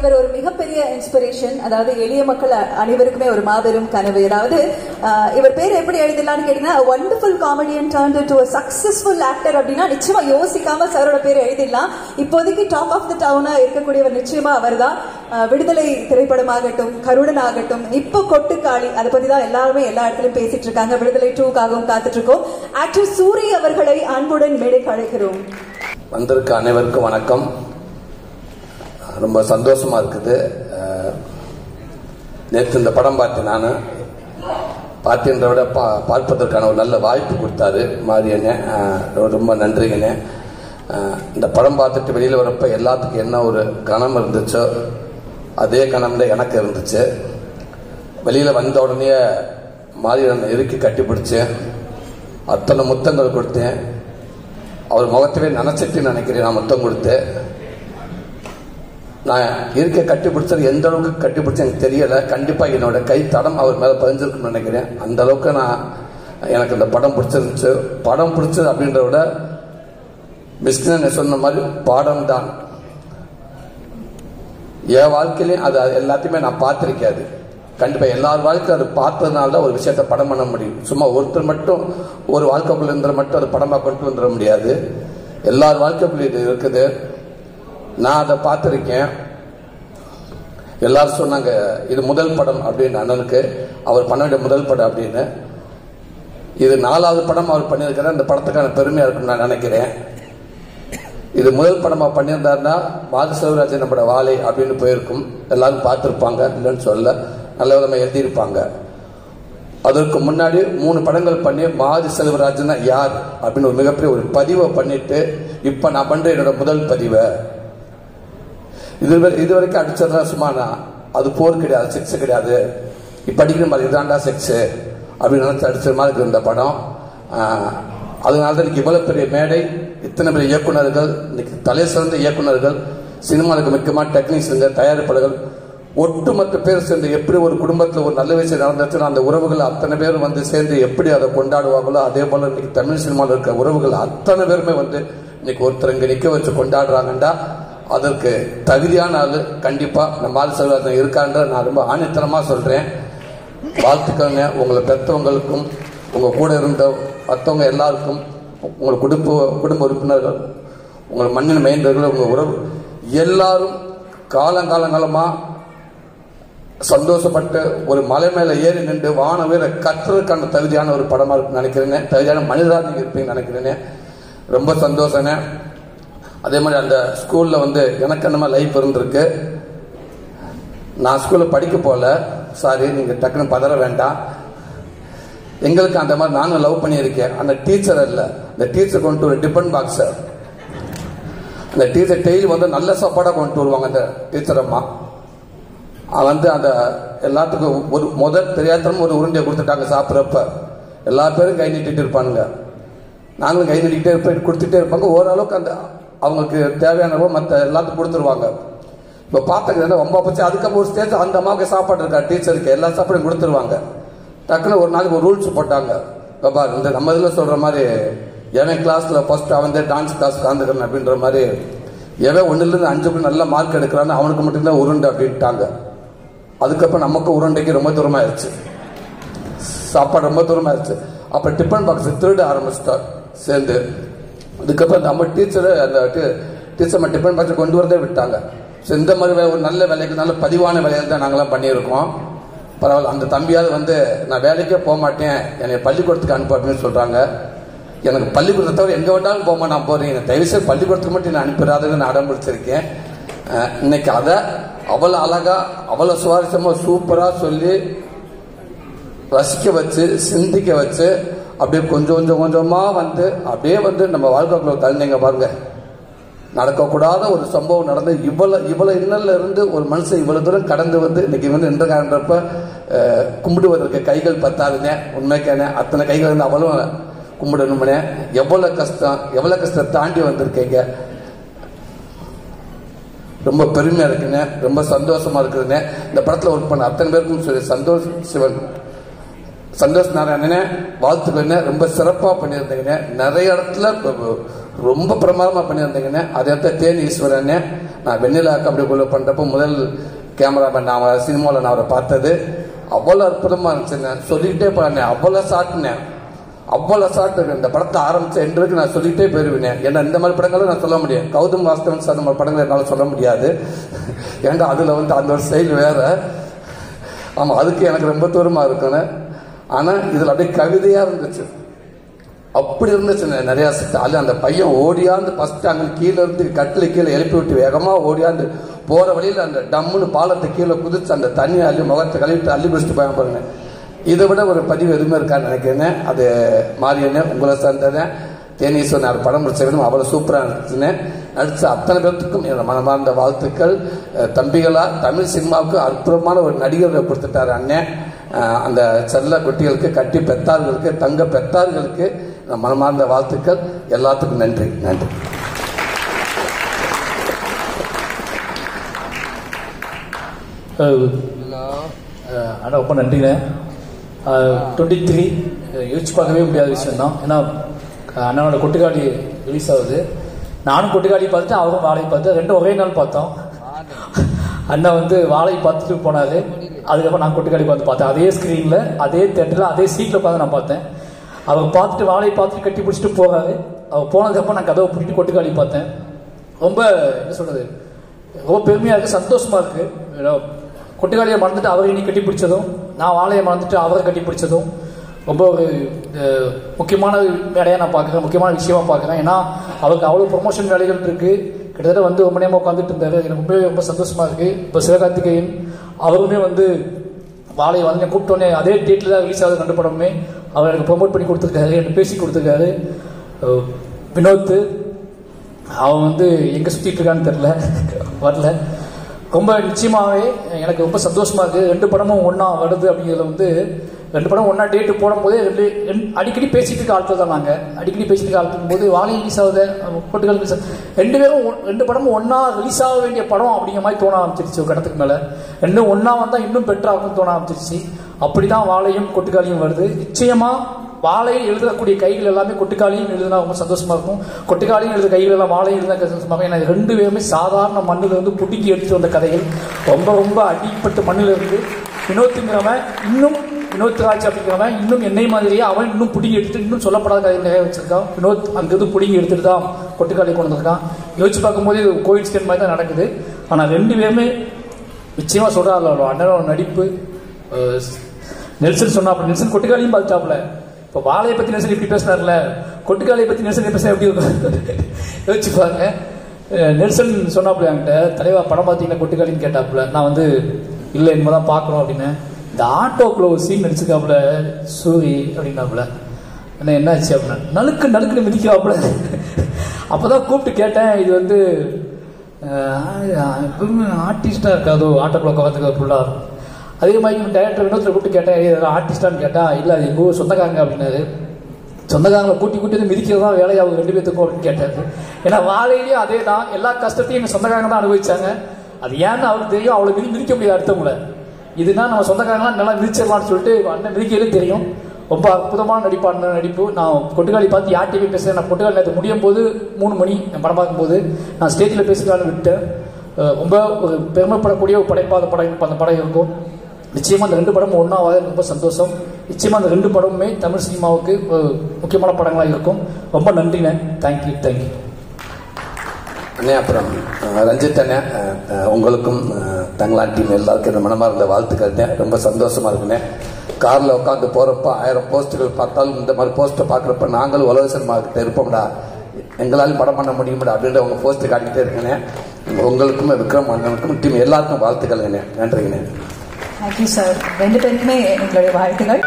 இவர் ஒரு மிகப்பெரிய இன்ஸ்பிரேஷன். அதாவது எளிய மக்கள் அனைவருக்குமே ஒரு மாபெரும் கனவு. அதாவது இவர் பேர் எப்படி எழுதலாம்னு கேட்டீங்கன்னா, wonderful comedian turned into a successful actor அப்படின்னா நிச்சயமா யோசிக்காம சாரோட பேர் எழுதிடலாம். இப்போதைக்கு டாப் ஆஃப் த டவுனா இருக்கக்கூடியவர் நிச்சயமா அவர் தான். விடுதலை திரைப்படமாகட்டும், கருடன் ஆகட்டும், இப்போ கொட்டுக்காளி, அதை பத்தி தான் எல்லாருமே எல்லா இடத்துலயும் பேசிட்டு இருக்காங்க. விடுதலை 2க்காகவும் காத்துட்டு இருக்கோம். ஆக்டர் சூரி அவர்களை அன்புடன் மேடைக்கு அழைக்கிறோம். வந்திருக்க அனைவருக்கும் வணக்கம். ரொம்ப சந்தோஷமா இருக்குது. நேற்று இந்த படம் பார்த்தேன். நான் பார்த்தேன்றத விட பார்ப்பதற்கான ஒரு நல்ல வாய்ப்பு கொடுத்தாரு மாரியண்ணே. ரொம்ப நன்றிங்கண்ணே. இந்த படம் பார்த்துட்டு வெளியில் வரப்ப எல்லாத்துக்கும் என்ன ஒரு கணம் இருந்துச்சோ அதே கணம் தான் எனக்கு இருந்துச்சு. வெளியில் வந்த உடனே மாரியண்ணனை இறுக்கி கட்டிப்பிடிச்சேன். அத்தனை முத்தங்கள் கொடுத்தேன். அவர் முகத்தவே நினைச்சிட்டு நினைக்கிறேன் நான் முத்தம் கொடுத்தேன். நான் இருக்க கட்டிப்பிடிச்சது எந்த அளவுக்கு கட்டிப்பிடிச்சு எனக்கு தெரியலை. கண்டிப்பாக என்னோட கை தடம் அவர் மேலே பதிஞ்சிருக்குன்னு நினைக்கிறேன். அந்த அளவுக்கு எனக்கு இந்த படம் பிடிச்சிருந்துச்சு. படம் பிடிச்சது அப்படின்றத விட மிஸ்கின் சொன்ன மாதிரி பாடம் தான். என் வாழ்க்கையிலையும் அது எல்லாத்தையுமே நான் பார்த்திருக்காது. கண்டிப்பாக எல்லார் வாழ்க்கையும் அது பார்த்ததுனால தான் ஒரு விஷயத்த படம் பண்ண முடியும். சும்மா ஒருத்தர் மட்டும் ஒரு வாழ்க்கைக்குள்ள இருந்தால் மட்டும் அது படமாக கொண்டு வந்துட முடியாது. எல்லார் வாழ்க்கைக்குள்ள இது இருக்குது. நான் அதை பார்த்துருக்கேன். எல்லாரும் சொன்னாங்க இது முதல் படம் அப்படின்னு. அண்ணனுக்கு அவர் பண்ண வேண்டிய முதல் படம் அப்படின்னு. இது 4வது படம் அவர் பண்ணியிருக்கிற அந்த படத்துக்கான பெருமையாக இருக்குன்னு நான் நினைக்கிறேன். இது முதல் படமாக பண்ணியிருந்தாருன்னா மாது செல்வராஜன் நம்மளோட வாழை அப்படின்னு போயிருக்கும். எல்லாரும் பார்த்துருப்பாங்க, இல்லைன்னு சொல்ல நல்ல விதமாக எழுதியிருப்பாங்க. அதற்கு முன்னாடி 3 படங்கள் பண்ணி மாது செல்வராஜன் யார் அப்படின்னு ஒரு மிகப்பெரிய ஒரு பதிவை பண்ணிட்டு இப்போ நான் பண்ணுற என்னோட முதல் பதிவை இதுவரைக்கும் அடிச்சதா சும்மா அது போர் கிடையாது, செக்ஸ் கிடையாது, இப்போ அடிக்கிற மாதிரி இதாண்டா செக்ஸு அப்படின்னு நினைச்சு அடிச்ச மாதிரி இருக்கு இந்த படம். அதனால தான் இன்னைக்கு இவ்வளவு பெரிய மேடை, இத்தனை பெரிய இயக்குநர்கள், இன்னைக்கு தலை சிறந்த இயக்குநர்கள், சினிமாவுக்கு முக்கியமாக டெக்னீஷியன்கள், தயாரிப்பாளர்கள், ஒட்டுமொத்த பேர் சேர்ந்து எப்படி ஒரு குடும்பத்தில் ஒரு நல்ல விஷயம் நடந்துச்சுன்னா அந்த உறவுகள் அத்தனை பேரும் வந்து சேர்ந்து எப்படி அதை கொண்டாடுவாங்களோ அதே போல இன்னைக்கு தமிழ் சினிமாவில் இருக்கிற உறவுகள் அத்தனை பேருமே வந்து இன்னைக்கு ஒருத்தர் இங்கே நிற்க வச்சு கொண்டாடுறாங்கண்டா அதற்கு தகுதியான ஆள் கண்டிப்பாக நம்ம மாது செல்வராஜன் இருக்கான்ற நான் ரொம்ப ஆணித்தனமாக சொல்கிறேன். வாழ்த்துக்கங்க. உங்களை பெற்றவங்களுக்கும் உங்கள் கூட இருந்த மற்றவங்க எல்லாருக்கும், உங்கள் குடும்ப உறுப்பினர்கள், உங்கள் மண்ணின் மைந்தர்கள், உங்கள் உறவு எல்லாரும் காலங்காலமாக சந்தோஷப்பட்டு ஒரு மலை மேலே ஏறி நின்று வான உயர கற்றுறதுக்கான தகுதியான ஒரு படமாக இருக்குன்னு நினைக்கிறேனே. தகுதியான மனிதராக நீங்கள் இருப்பீங்கன்னு நினைக்கிறேனே. ரொம்ப சந்தோஷனே. அதே மாதிரி அந்த ஸ்கூலில் வந்து எனக்கு என்னமா லைஃப் இருந்திருக்கு. நான் ஸ்கூலில் படிக்க போகல, சாரி, நீங்கள் டக்குன்னு பதற வேண்டாம். எங்களுக்கு அந்த மாதிரி நானும் லவ் பண்ணியிருக்கேன். அந்த டீச்சர் இல்லை, அந்த டீச்சர் கொண்டு ஒரு டிஃபன் பாக்ஸர், அந்த டீச்சர் டெய்லி வந்து நல்ல சாப்பாடாக கொண்டு வருவாங்க. அந்த டீச்சர் அம்மா வந்து அந்த எல்லாத்துக்கும் ஒரு முதல் தெரியாதனமும் ஒரு உருண்டையை கொடுத்துட்டாங்க. சாப்பிட்றப்ப எல்லா பேரும் கை நீட்டிட்டு இருப்பானுங்க. நாங்களும் கை நீட்டிகிட்டே இருப்போம், கொடுத்துட்டே இருப்பாங்க. ஓரளவுக்கு அந்த அவங்களுக்கு தேவையானவோ மற்ற எல்லாத்துக்கும் கொடுத்துருவாங்க. இப்போ பார்த்துக்கிறேன் ரொம்ப போச்சு. அதுக்கப்புறம் ஒரு ஸ்டேஜ் அந்த அம்மாவுக்கு சாப்பாடு இருக்கா, டீச்சருக்கு எல்லா சாப்பாடும் கொடுத்துருவாங்க. டக்குன்னு ஒரு நாளைக்கு ஒரு ரூல்ஸ் போட்டாங்க. பாபா இந்த நம்ம இதில் சொல்கிற மாதிரி எவன் கிளாஸில் ஃபர்ஸ்ட் அவன் டான்ஸ் கிளாஸ் கலந்துக்கிறேன் அப்படின்ற மாதிரி எவன் 1லேருந்து 5க்கு நல்ல மார்க் எடுக்கிறான்னு அவனுக்கு மட்டும்தான் உருண்டை அப்படின்ட்டாங்க. அதுக்கப்புறம் நமக்கு உருண்டைக்கு ரொம்ப தூரமாயிருச்சு, சாப்பாடு ரொம்ப தூரமாயிருச்சு. அப்போ டிஃபன் பாக்ஸ் திருட ஆரம்பிச்சிட்டார் சேர்ந்து. அதுக்கப்புறம் நம்ம டீச்சரை அந்த டீச்சர் டிஃபன் பாக்ஸை கொண்டு வரதே விட்டாங்க. ஸோ இந்த மாதிரி ஒரு நல்ல வேலைக்கு நல்ல பதிவான வேலையில் தான் நாங்களாம் பண்ணியிருக்கோம். பரவாயில்ல. அந்த தம்பியாவது வந்து நான் வேலைக்கே போக மாட்டேன், என்னை பள்ளிக்கூடத்துக்கு அனுப்பு அப்படின்னு சொல்கிறாங்க. எனக்கு பள்ளிக்கூடத்தை தவிர எங்கே வேண்டாலும் போக நான் போகிறேன், தயவுசெய்து பள்ளிக்கூடத்துக்கு மட்டும் நான் அனுப்பிடாதுன்னு நான் அடம் பிடிச்சிருக்கேன். இன்னைக்கு அதை அவ்வளோ அழகாக அவ்வளோ சுவாரஸ்யமாக சூப்பராக சொல்லி ரசிக்க வச்சு சிந்திக்க வச்சு அப்படியே கொஞ்சமாக வந்து அப்படியே வந்து நம்ம வாழ்க்கைக்குள்ள கலந்தீங்க பாருங்க. நடக்கக்கூடாத ஒரு சம்பவம் நடந்து இவ்வளோ இன்னல்ல இருந்து ஒரு மனுஷன் இவ்வளவு தூரம் கடந்து வந்து இன்னைக்கு வந்து நின்றக்காரன்றப்ப கும்பிடுவதற்கு கைகள் பத்தாதுங்க. உண்மைக்கான அத்தனை கைகள் வந்து அவ்வளோ கும்பிடணும்னே. எவ்வளோ கஷ்டம் தாண்டி வந்திருக்கீங்க. ரொம்ப பெருமையா இருக்குங்க, ரொம்ப சந்தோஷமா இருக்குதுங்க. இந்த படத்தில் ஒர்க் பண்ண அத்தனை பேருக்கும் சொல்லி சந்தோஷ் நாராயணனே வாழ்த்துக்கள்னே. ரொம்ப சிறப்பாக பண்ணியிருந்தீங்கண்ணே. நிறைய இடத்துல ரொம்ப பிரமாதமாக பண்ணியிருந்தீங்கண்ணே. அதே இடத்துல தேனி ஈஸ்வரனே நான் வெண்ணிலாக்கு அப்படி உள்ள பண்ணுறப்போ முதல் கேமராமேன் நான் சினிமாவில் நான் அவரை பார்த்தது அவ்வளோ அற்புதமாக இருந்துச்சுங்க. சொல்லிக்கிட்டே போனேன், அவ்வளோ ஷார்ட்னேன், அவ்வளோ ஷார்ட். இந்த படத்தை ஆரம்பித்த என்றுக்கு நான் சொல்லிகிட்டே போயிருவேன். ஏன்னா இந்த மாதிரி படங்களும் நான் சொல்ல முடியும். கௌதம் வாஸ்தவன் சார் நம்ம படங்கள் என்னால் சொல்ல முடியாது. ஏன்னா அதில் வந்து அந்த ஒரு ஸ்டைல் வேறு. ஆமாம், அதுக்கு எனக்கு ரொம்ப தூரமாக இருக்குன்னு. ஆனால் இதில் அப்படியே கவிதையாக இருந்துச்சு, அப்படி இருந்துச்சு நிறையா. அது அந்த பையன் ஓடியாந்து ஃபஸ்ட்டு அங்கே கீழே இருந்து கட்டில் கீழே எழுப்பி விட்டு வேகமாக ஓடியாந்து போகிற வழியில் அந்த டம்முன்னு பாலத்தை கீழே குதிச்சு அந்த தண்ணியை அள்ளி முகத்தை கழுவிட்டு அள்ளி குடிச்சிட்டு போய் பாருங்க. இதை விட ஒரு பதிவு எதுவுமே இருக்கான்னு நினைக்கிறேன். அது மாரியண்ணே உங்களை சேர்ந்தேன் தேனீஸ்வரன் அவர் படம் முடிச்ச விதம் அவ்வளோ சூப்பராக இருந்துச்சுன்னு. நடித்த அத்தனை பேர்த்துக்கும் என்னோட மனமார்ந்த வாழ்த்துக்கள். தம்பிகளாக தமிழ் சினிமாவுக்கு அற்புதமான ஒரு நடிகரை கொடுத்துட்டார் அண்ணன். அந்த செல்ல குட்டிகளுக்கு, கட்டி பெத்தார்களுக்கு, தங்க பெத்தார்களுக்கு மனமார்ந்த வாழ்த்துக்கள். எல்லாத்துக்கும் நன்றி. நன்றி. ஆனால் ரொம்ப நன்றிண்ணே. 23 யோசிச்சு பார்க்கவே முடியாத விஷயம் தான். ஏன்னா அண்ணனோட கொட்டுக்காளி ரிலீஸ் ஆகுது. நானும் கொட்டுக்காளி பார்த்துட்டு அவரும் வாழை பார்த்து ரெண்டும் ஒரே நாள் பார்த்தோம். அண்ணா வந்து வாழை பார்த்துட்டு போனாரு, அதுக்கப்புறம் நான் கொட்டுக்காளி பார்த்து பார்த்தேன். அதே ஸ்க்ரீனில், அதே தேட்டரில், அதே சீட்டில் உட்காந்து நான் பார்த்தேன். அவர் பார்த்துட்டு வாழை பார்த்துட்டு கட்டி பிடிச்சிட்டு போகாது. அவர் போனதுக்கப்புறம் நான் கதவை பிடிச்சிட்டு கொட்டுக்காளி பார்த்தேன். ரொம்ப என்ன சொல்கிறது, ரொம்ப பெருமையாக இருக்குது, சந்தோஷமாக இருக்குது. கொட்டுக்காளியை மறந்துட்டு அவரை இனி கட்டி பிடிச்சதும், நான் வாழையை மறந்துட்டு அவரை கட்டி பிடிச்சதும் ரொம்ப ஒரு முக்கியமான வேலையாக நான் பார்க்குறேன், முக்கியமான விஷயமா பார்க்குறேன். ஏன்னா அவருக்கு அவ்வளோ ப்ரொமோஷன் வேலைகள் இருக்குது. கிட்டத்தட்ட வந்து ரொம்ப நேரமாக உட்காந்துட்டு இருந்தார். எனக்கு ரொம்ப சந்தோஷமாக இருக்குது. இப்போ சிவகார்த்திகேயன் அவருமே வந்து வாழையை வந்து கூப்பிட்டோன்னே அதே டேட்டில் தான் ரிலீஸ் ஆகுது ரெண்டு படமுமே. அவர் எனக்கு ப்ரொமோட் பண்ணி கொடுத்துருக்காரு, எனக்கு பேசி கொடுத்துருக்காரு. வினோத் அவன் வந்து எங்கே சுற்றிட்டு இருக்கான்னு தெரில, வரல. ரொம்ப நிச்சயமாகவே எனக்கு ரொம்ப சந்தோஷமாக இருக்குது. ரெண்டு படமும் ஒன்றா வருது அப்படிங்கிறதுல வந்து ரெண்டு படம் ஒன்றா டேட்டு போடும்போதே அடிக்கடி பேசிட்டு இருக்க ஆட்கள் தான். நாங்கள் அடிக்கடி பேசிட்டு இருக்க ஆட்கள் போது வாழை ரிலீஸ் ஆகுது, கொட்டுக்காளி ரிலீஸ் ஆகுது, ரெண்டு படமும் ஒன்றா ரிலீஸ் ஆக வேண்டிய படம் அப்படிங்கிற மாதிரி தோண ஆரம்பிச்சிருச்சு. ஒரு கடத்துக்கு மேலே ரெண்டும் ஒன்றா வந்தால் இன்னும் பெட்டராகும் தோண ஆரம்பிச்சிருச்சு. அப்படி தான் வாழையும் கொட்டுக்காளியும் வருது. நிச்சயமாக வாழையை எழுதக்கூடிய கைகள் எல்லாமே கொட்டுக்காளியும் எழுதுனா ரொம்ப சந்தோஷமாக இருக்கும். கொட்டுக்காளியும் எழுத கைகள் எல்லாம் வாழையும் எழுதினா சந்தோஷமாக. ஏன்னா ரெண்டு பேருமே சாதாரண மண்ணில் இருந்து புடுங்கி எடுத்துட்டு வந்த கதைகள். ரொம்ப அடிப்பட்டு மண்ணில் இருந்து வினோத்துங்கிறவன் இன்னும் வினோத் ராஜ் அப்படிங்கிறவன் இன்னும் என்னை மாதிரியே அவன் இன்னும் பிடிங்கி எடுத்துட்டு இன்னும் சொல்லப்படாத கதைகள் நிறைய வச்சிருக்கான். வினோத் அங்கிருந்து பிடிங்கி எடுத்துட்டு தான் கொட்டுக்காளி கொண்டு வந்திருக்கான். யோசிச்சு பார்க்கும்போது இது கோயின்சிடென்ட் மாதிரி தான் நடக்குது. ஆனால் ரெண்டு பேருமே நிச்சயமாக சொல்கிறாள் அண்ணனோட நடிப்பு. நெல்சன் சொன்னாப்புல, நெல்சன் கொட்டுக்காளியும் பார்த்துட்டாப்புல. இப்போ வாழையை பற்றி நெல்சன் இப்படி பேசினார்ல, கொட்டுக்காளியை பற்றி நெல்சன் பேச எப்படி இருக்கும் யோசிச்சு பாருங்க. நெல்சன் சொன்னாப்புல என்கிட்ட, தலைவா படம் பார்த்தீங்கன்னா கொட்டுக்காளின்னு கேட்டாப்புல. நான் வந்து இல்லை இனிமே தான் பார்க்குறோம் அப்படின்னு. இந்த ஆட்டோக்குள்ள ஒரு சீன் நடிச்சிருக்காப்புல சூரி அப்படின்னாப்புல. என்னாச்சு அப்படின்னா நழுக்குன்னு மிதிக்கிறாப்புல. அப்போதான் கூப்பிட்டு கேட்டேன், இது வந்து ஆர்டிஸ்டாக இருக்காதோ ஆட்டோக்குள்ள உட்காந்துக்க ஃபுல்லாக. அதே மாதிரி டைரக்டர் வினோத்தில் கூப்பிட்டு கேட்டேன், ஆர்டிஸ்டான்னு கேட்டால் இல்லை அது எங்கள் ஊர் சொந்தக்காரங்க அப்படின்னாரு. சொந்தக்காரங்களை கூட்டி வந்து மிதிக்கிறதா வேலையாகும் ரெண்டு பேத்துக்கும் அப்படின்னு கேட்டாரு. ஏன்னா வாழையிலேயும் அதே தான், எல்லா கஷ்டத்தையும் எங்கள் சொந்தக்காரங்க தான் அனுபவிச்சாங்க. அது ஏன்னு அவருக்கு தெரியும், அவ்வளோ மிதிக்க முடியாது அடுத்தவங்கள. இதுனா நம்ம சொந்தக்காரங்களாம் நல்லா மிதிச்சிடலாம்னு சொல்லிட்டு அண்ணன் மிதிக்கவே தெரியும். ரொம்ப அற்புதமான நடிப்பு. நான் கொட்டுக்காளி பார்த்து யார்கிட்டயுமே பேசுகிறேன். நான் கொட்டுக்காளி நேற்று முடியும் போது 3 மணி படம் பார்க்கும்போது நான் ஸ்டேஜில் பேசுகிறான்னு விட்டேன். ரொம்ப ஒரு பெருமைப்படக்கூடிய ஒரு படைப்பாத படம் அந்த படம் இருக்கும். நிச்சயமாக அந்த ரெண்டு படமும் ஒன்றாவது ரொம்ப சந்தோஷம். நிச்சயமாக அந்த ரெண்டு படமுமே தமிழ் சினிமாவுக்கு முக்கியமான படங்களாக இருக்கும். ரொம்ப நன்றிண்ணே. தேங்க்யூ. அண்ணே, அப்புறம் ரஞ்சித் அண்ணே, உங்களுக்கும் தங்களான் டீம் எல்லாருக்கும் இந்த மனமார்ந்த வாழ்த்துக்கள். ரொம்ப சந்தோஷமா இருக்குண்ணே. காரில் உட்காந்து போகிறப்ப 1000 போஸ்ட்டுகள் பார்த்தாலும் இந்த மாதிரி போஸ்ட்டை பார்க்குறப்ப நாங்களும் உலக சினிமாக்கிட்ட இருப்போம்டா, எங்களாலும் படம் பண்ண முடியும்டா அப்படின்ற உங்கள் போஸ்ட்டு காட்டிக்கிட்டே இருக்குண்ணே. உங்களுக்கும் விக்ரம் அண்ணனுக்கும் டீம் எல்லாருக்கும் வாழ்த்துக்கள்ங்கண்ணே. நன்றிங்கண்ணே. Thank you sir. ரெண்டு பேருக்குமே எங்களுடைய வாழ்த்துக்கள்.